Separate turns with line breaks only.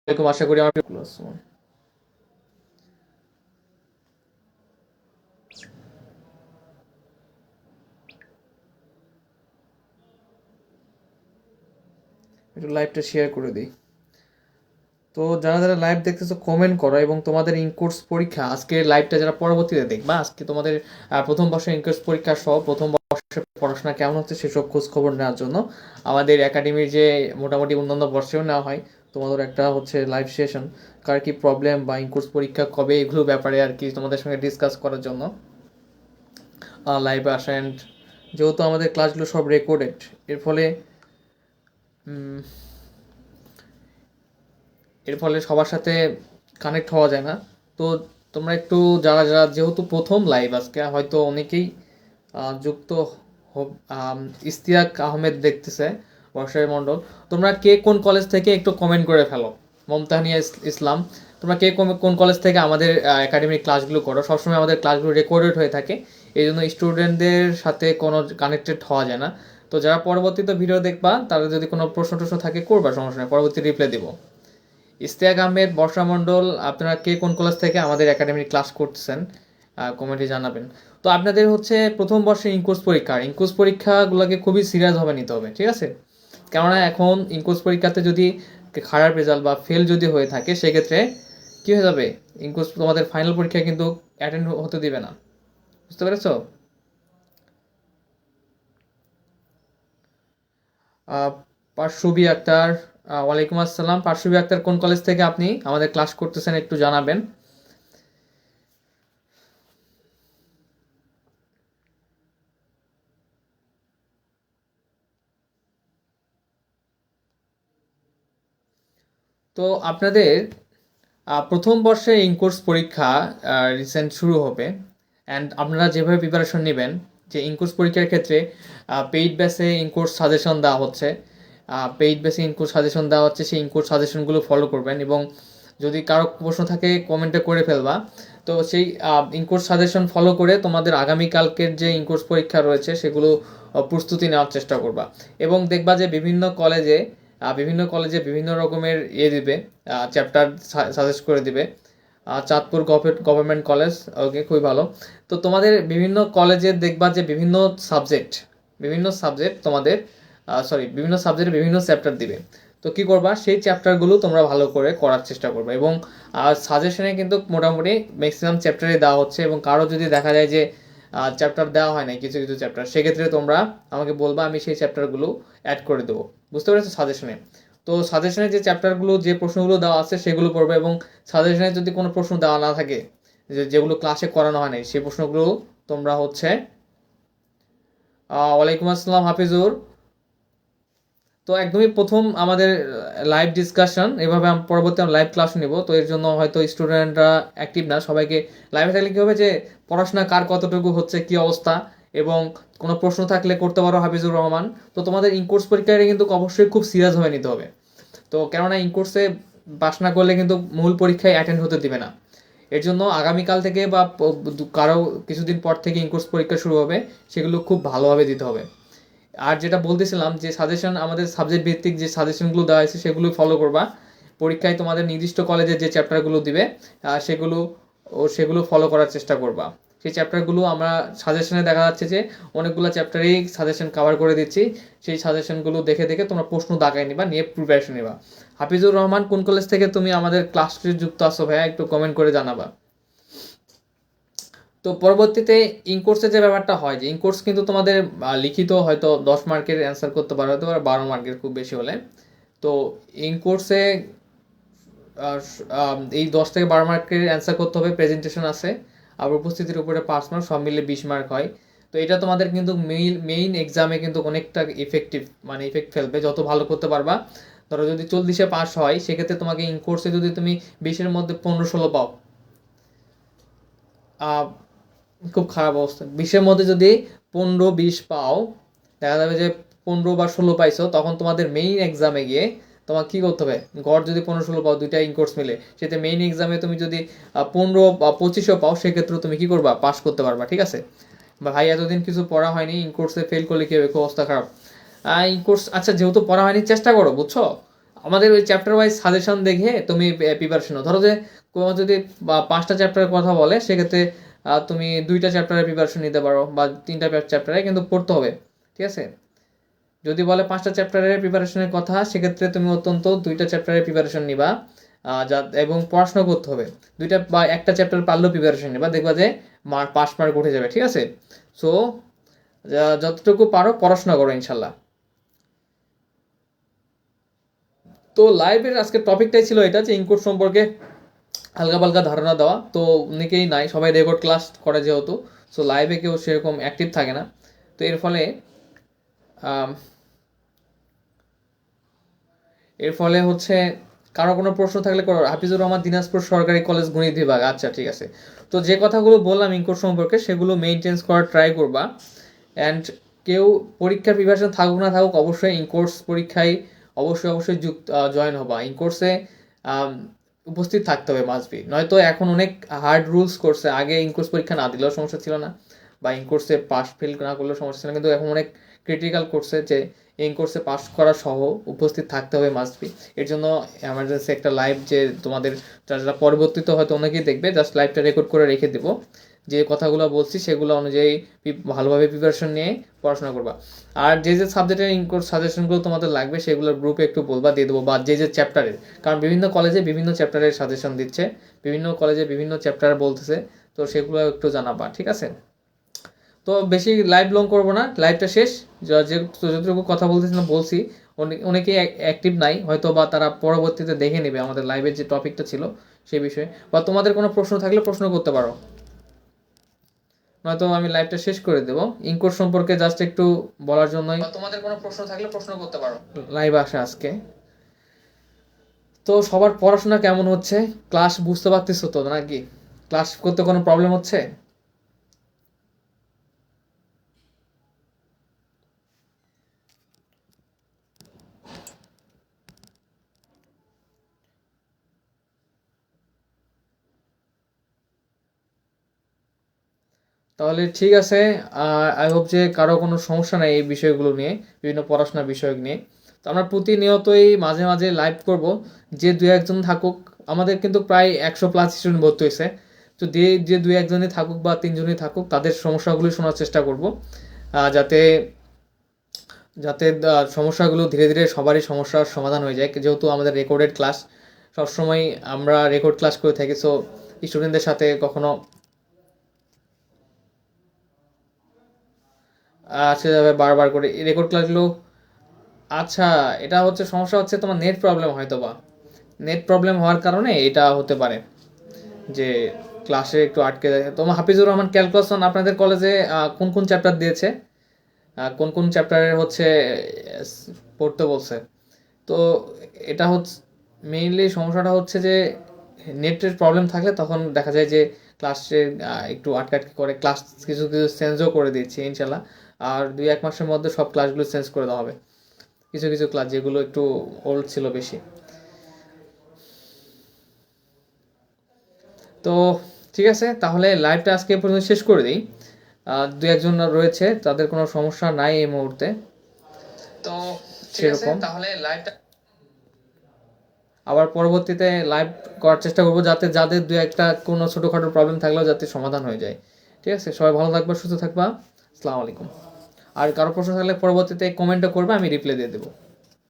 এরকম আশা করি আমার একটু লাইভটা শেয়ার করে দিই। তো যারা যারা লাইভ দেখতেছো কমেন্ট করো, এবং তোমাদের ইনকোর্স পরীক্ষা আজকে লাইভটা যারা পরবর্তীতে দেখবা, আজকে তোমাদের প্রথম বর্ষের ইনকোর্স পরীক্ষা সহ প্রথম বর্ষের পড়াশোনা কেমন হচ্ছে সেসব খোঁজ খবর নেওয়ার জন্য আমাদের একাডেমির যে মোটামুটি অন্যান্য বর্ষেও নেওয়া হয়, তোমাদের একটা হচ্ছে লাইভ সেশন, কার কি প্রবলেম বা ইনকোর্স পরীক্ষা কবে, এগুলো ব্যাপারে আর কি তোমাদের সঙ্গে ডিসকাস করার জন্য লাইভে আসা। অ্যান্ড যেহেতু আমাদের ক্লাসগুলো সব রেকর্ডেড, এর ফলে সবার সাথে কানেক্ট হওয়া যায় না। তো তোমরা একটু যারা যারা যেহেতু প্রথম লাইভ আজকে, হয়তো অনেকেই যুক্ত ইস্তিয়াক আহমেদ দেখতেছে, বর্ষায় মণ্ডল, তোমরা কে কোন কলেজ থেকে একটু কমেন্ট করে ফেলো। মমতাহানিয়া ইসলাম, তোমরা কে কোন কলেজ থেকে আমাদের একাডেমিক ক্লাসগুলো করো। সবসময় আমাদের ক্লাসগুলো রেকর্ডেড হয়ে থাকে, এই জন্য স্টুডেন্টদের সাথে কোনো কানেক্টেড হওয়া যায় না। তো যারা পরবর্তীতে ভিডিও দেখবা, তারা যদি কোনো প্রশ্ন টশ্ন থাকে করবা, সমস্যা নেই, পরবর্তী রিপ্লাই দিব। ইস্তিয়াক আহমেদ, বর্ষা মণ্ডল, আপনারা কে কোন কলেজ থেকে আমাদের একাডেমির ক্লাস করতেছেন কমেন্টে জানাবেন। তো আপনাদের হচ্ছে প্রথম বর্ষের ইনকোর্স পরীক্ষাগুলোকে খুবই সিরিয়াসভাবে নিতে হবে, ঠিক আছে? কেননা এখন ইনকোর্স পরীক্ষাতে যদি খারাপ রেজাল্ট বা ফেল যদি হয়ে থাকে, সেক্ষেত্রে কী হয়ে যাবে, ইনকোর্স তোমাদের ফাইনাল পরীক্ষায় কিন্তু অ্যাটেন্ড হতে দিবে না। বুঝতে পেরেছো? পার্শ্ববী আক্তার, ওয়ালাইকুম আসসালাম। পার্শ্ববী আক্তার, কোন কলেজ থেকে আপনি আমাদের ক্লাস করতেছেন একটু জানাবেন। তো আপনাদের প্রথম বর্ষে ইনকোর্স পরীক্ষা রিসেন্ট শুরু হবে। অ্যান্ড আপনারা যেভাবে প্রিপারেশন নেবেন, যে ইনকোর্স পরীক্ষার ক্ষেত্রে পেইড বেসে ইনকোর্স সাজেশন দেওয়া হচ্ছে, সেই ইনকোর্স সাজেশনগুলো ফলো করবেন। এবং যদি কারো প্রশ্ন থাকে কমেন্টে করে ফেলবা। তো সেই ইনকোর্স সাজেশন ফলো করে তোমাদের আগামীকালকের যে ইনকোর্স পরীক্ষা রয়েছে সেগুলো প্রস্তুতি নেওয়ার চেষ্টা করবা। এবং দেখবা যে বিভিন্ন কলেজে বিভিন্ন রকমের দিবে, চ্যাপ্টার সাজেস্ট করে দিবে। চাঁদপুর গভর্নমেন্ট কলেজ, ওকে, খুবই ভালো। তো তোমাদের বিভিন্ন কলেজে দেখবা যে বিভিন্ন সাবজেক্ট তোমাদের বিভিন্ন সাবজেক্টে বিভিন্ন চ্যাপ্টার দিবে। তো কি করবা, সেই চ্যাপ্টারগুলো তোমরা ভালো করে করার চেষ্টা করবে। এবং সাজেশনে কিন্তু মোটামুটি ম্যাক্সিমাম চ্যাপ্টারই দেওয়া হচ্ছে। এবং কারো যদি দেখা যায় যে চ্যাপ্টার দেওয়া হয় না, কিছু কিছু চ্যাপ্টার, সেক্ষেত্রে তোমরা আমাকে বলবা, আমি সেই চ্যাপ্টারগুলো অ্যাড করে দেবো। বুঝতে পেরেছো? সাজেশনে, তো সাজেশনে যে চ্যাপ্টারগুলো, যে প্রশ্নগুলো দেওয়া আছে সেগুলো পড়বে। এবং সাজেশনে যদি কোনো প্রশ্ন দেওয়া না থাকে, যেগুলো ক্লাসে করানো হয় নাই, সেই প্রশ্নগুলো তোমরা হচ্ছে ওয়ালাইকুম আসসালাম হাফিজুর। তো একদমই প্রথম আমাদের লাইভ ডিসকাশন, এভাবে পরবর্তী আমরা লাইভ ক্লাস নিব। তো এর জন্য হয়তো স্টুডেন্টরা অ্যাক্টিভ না, সবাইকে লাইভে থাকলে কী হবে যে পড়াশোনা কার কতটুকু হচ্ছে, কি অবস্থা, এবং কোনো প্রশ্ন থাকলে করতে পারো হাফিজুর রহমান। তো তোমাদের ইনকোর্স পরীক্ষাটা কিন্তু অবশ্যই খুব সিরিয়াসভাবে নিতে হবে। তো কেননা ইনকোর্সে পাস না করলে কিন্তু মূল পরীক্ষায় অ্যাটেন্ড হতে দিবে না। এর জন্য আগামীকাল থেকে বা কারো কিছুদিন পর থেকে ইনকোর্স পরীক্ষা শুরু হবে, সেগুলো খুব ভালোভাবে দিতে হবে। আর যেটা বলতেছিলাম, যে সাজেশন, আমাদের সাবজেক্ট ভিত্তিক যে সাজেশনগুলো দেওয়া হয়েছে সেগুলো ফলো করবা। পরীক্ষায় তোমাদের নির্দিষ্ট কলেজে যে চ্যাপ্টারগুলো দিবে সেগুলো ফলো করার চেষ্টা করবা। সেই চ্যাপ্টারগুলো আমরা সাজেশনে দেখা যাচ্ছে যে অনেকগুলো চ্যাপ্টারেই সাজেশন কভার করে দিচ্ছি। সেই সাজেশনগুলো দেখে দেখে তোমরা প্রশ্ন দাগায় নিবা, নিয়ে প্রিপারেশন নিবা। হাফিজুর রহমান, কোন কলেজ থেকে তুমি আমাদের ক্লাসে যুক্ত আছো ভাইয়া, একটু কমেন্ট করে জানাবা। তো পরবর্তীতে ইনকোর্সে যে ব্যাপারটা হয়, যে ইনকোর্স কিন্তু তোমাদের লিখিত হয়তো 10 মার্কের অ্যান্সার করতে পারো, হয়তো 12 মার্কের খুব বেশি হলে। তো ইনকোর্সে এই 10 থেকে 12 মার্কের অ্যান্সার করতে হবে, প্রেজেন্টেশন আছে, আর উপস্থিতির উপরে 5 মার্ক, সব মিলে 20 মার্ক হয়। তো এটা তোমাদের কিন্তু মেইন এক্সামে কিন্তু অনেকটা ইফেক্ট ফেলবে, যত ভালো করতে পারবা। ধরো যদি 40-এ পাস হয়, সেক্ষেত্রে তোমাকে ইনকোর্সে যদি তুমি 20-এর মধ্যে 15-16 পাও, খুব খারাপ অবস্থা। 20-এর মধ্যে যদি 15-20 পাও, দেখা যাবে যে 15 বা 16 পাইছো, তখন তোমাদের মেইন এক্সামে গিয়ে তোমার কী করতে হবে, গড় যদি 15-16 পাও, দুইটা ইনকোর্স মিলে, সেটা মেইন এক্সামে তুমি যদি 15 বা 25ও পাও, সেক্ষেত্রে তুমি কী করবা, পাস করতে পারবা, ঠিক আছে? বা ভাই এতদিন কিছু পড়া হয়নি, ইনকোর্সে ফেল করলে কী হবে, খুব অবস্থা খারাপ। ইনকোর্স, আচ্ছা, যেহেতু পড়া হয়নি, চেষ্টা করো, বুঝছো? আমাদের ওই চ্যাপ্টার ওয়াইজ সাজেশন দেখে তুমি প্রিপারেশন নাও। ধরো যে কোনো যদি 5টা চ্যাপ্টারের কথা বলে, সেক্ষেত্রে তুমি 2টা চ্যাপ্টারের প্রিপারেশন নিতে পারো বা 3টা চ্যাপ্টারে, কিন্তু পড়তে হবে, ঠিক আছে। যদি বলে 5টা চ্যাপ্টারের প্রিপারেশনের কথা, সেক্ষেত্রে তুমি অত্যন্ত 2টা চ্যাপ্টারের প্রিপারেশন নিবা, এবং পড়াশোনা করতে হবে। 2টা বা 1টা চ্যাপ্টার পারলেও প্রিপারেশন নিবা, দেখবা যে পাস মার্ক উঠে যাবে, ঠিক আছে। সো যতটুকু পারো পড়াশোনা করো ইনশাল্লাহ। তো লাইভের আজকের টপিকটাই ছিল এটা, যে ইনকোড সম্পর্কে হালকা পালকা ধারণা দেওয়া। তো অনেকেই নাই, সবাই রেকর্ড ক্লাস করে যেহেতু, সো লাইভে কেউ সেরকম অ্যাক্টিভ থাকে না। তো এর ফলে হচ্ছে কারো কোনো প্রশ্ন থাকলে করো। হাফিজুর রহমান, দিনাজপুর সরকারি কলেজ গণিত বিভাগ। আচ্ছা, ঠিক আছে। তো যে কথাগুলো বললাম ইনকোড সম্পর্কে, সেগুলো মেনটেন্স করার ট্রাই করবা। অ্যান্ড কেউ পরীক্ষার প্রিপারেশন থাকুক না থাকুক, অবশ্যই ইনকোর্স পরীক্ষায় অবশ্যই জয়েন হবা। ইনকোর্সে উপস্থিত থাকতে হবে, মাস্ট বি। নয়তো এখন অনেক হার্ড রুলস করছে। আগে ইনকোর্স পরীক্ষা না দিলেও সমস্যা ছিল না, বা ইনকোর্সে পাস ফেল না করলেও সমস্যা ছিল না, কিন্তু এখন অনেক ক্রিটিক্যাল করছে যে এই কোর্সে পাস করা সহ উপস্থিত থাকতে হবে, মাস্ট বি। এর জন্য এমার্জেন্সি একটা লাইভ, যে তোমাদের যারা পরবর্তীতে হয়তো অনেকেই দেখবে, জাস্ট লাইভটা রেকর্ড করে রেখে দেবো। যে কথাগুলো বলছি সেগুলো অনুযায়ী ভালোভাবে প্রিপারেশন নিয়ে পড়াশোনা করবা। আর যে সাবজেক্টের ইনকোর্স সাজেশনগুলো তোমাদের লাগবে, সেগুলো গ্রুপে একটু বলবা, দিয়ে দেবো। বা যে চ্যাপ্টারের, কারণ বিভিন্ন কলেজে বিভিন্ন চ্যাপ্টারের সাজেশন দিচ্ছে, বিভিন্ন কলেজে বিভিন্ন চ্যাপ্টার বলতেছে, তো সেগুলো একটু জানাবা, ঠিক আছে। তো বেশি লাইভ লং করবো না, লাইভটা শেষ। যে যতটুকু কথা বলতেছিলাম বলছি। অনেকেই অ্যাক্টিভ নাই হয়তো, বা তারা পরবর্তীতে দেখে নেবে আমাদের লাইভের যে টপিকটা ছিল সেই বিষয়ে। বা তোমাদের কোনো প্রশ্ন থাকলে প্রশ্ন করতে পারো, নয়তো আমি লাইভটা শেষ করে দেবো। ইনকোড সম্পর্কে জাস্ট একটু বলার জন্যই, তোমাদের কোনো প্রশ্ন থাকলে প্রশ্ন করতে পারো, লাইভ আসে আজকে। তো সবার পড়াশোনা কেমন হচ্ছে? ক্লাস বুঝতে পারতেছো তো নাকি? ক্লাস করতে কোনো প্রবলেম হচ্ছে? তাহলে ঠিক আছে। আই হোপ যে কারো কোনো সমস্যা নেই এই বিষয়গুলো নিয়ে, বিভিন্ন পড়াশোনার বিষয় নিয়ে। তো আমরা প্রতিনিয়তই মাঝে মাঝে লাইভ করব। যে দু একজন থাকুক, আমাদের কিন্তু প্রায় 100+ স্টুডেন্ট ভর্তি হয়েছে। তো যে দু একজনই থাকুক বা তিনজনই থাকুক, তাদের সমস্যাগুলি শোনার চেষ্টা করব, যাতে যাতে সমস্যাগুলো ধীরে ধীরে সবারই সমস্যার সমাধান হয়ে যায়। যেহেতু আমাদের রেকর্ডেড ক্লাস, সবসময় আমরা রেকর্ড ক্লাস করে থাকি, সো স্টুডেন্টদের সাথে কখনো আসে যাবে বারবার করে রেকর্ড ক্লাসগুলো। আচ্ছা, এটা হচ্ছে সমস্যা, হচ্ছে তোমার নেট প্রবলেম হয়তো, বা নেট প্রবলেম হওয়ার কারণে এটা হতে পারে, যে ক্লাসে একটু আটকে যায়। তোমার হাফিজুর রহমান, ক্যালকুলেশন আপনাদের কলেজে কোন কোন চ্যাপ্টার দিয়েছে? কোন কোন চ্যাপ্টারের হচ্ছে পড়তে বলছে? তো এটা হচ্ছে মেইনলি সমস্যাটা, হচ্ছে যে নেটের প্রবলেম থাকলে তখন দেখা যায় যে ক্লাসে একটু আটকাটকি করে। ক্লাস কিছু কিছু চেঞ্জও করে দিচ্ছি ইনশাল্লাহ। আর 2-1 মাসের মধ্যে সব ক্লাসগুলো চেঞ্জ করে দেওয়া হবে। কিছু কিছু ক্লাস যেগুলো একটু ওল্ড ছিল বেশি। তো ঠিক আছে, তাহলে লাইভটা আজকে এ পর্যন্ত শেষ করে দিই। 2-1 জন রয়েছে, তাদের কোনো সমস্যা নাই এই মুহূর্তে, তো সেরকম। তাহলে লাইভটা আবার পরবর্তীতে লাইভ করার চেষ্টা করবো, যাতে যাদের 2-1টা কোনো ছোটোখাটো প্রবলেম থাকলেও যাতে সমাধান হয়ে যায়। ঠিক আছে, সবাই ভালো থাকবা, সুস্থ থাকবা। আসসালামু আলাইকুম। আর কারো প্রশ্ন থাকলে পরবর্তীতে কমেন্টও করবে, আমি রিপ্লাই দিয়ে দেবো।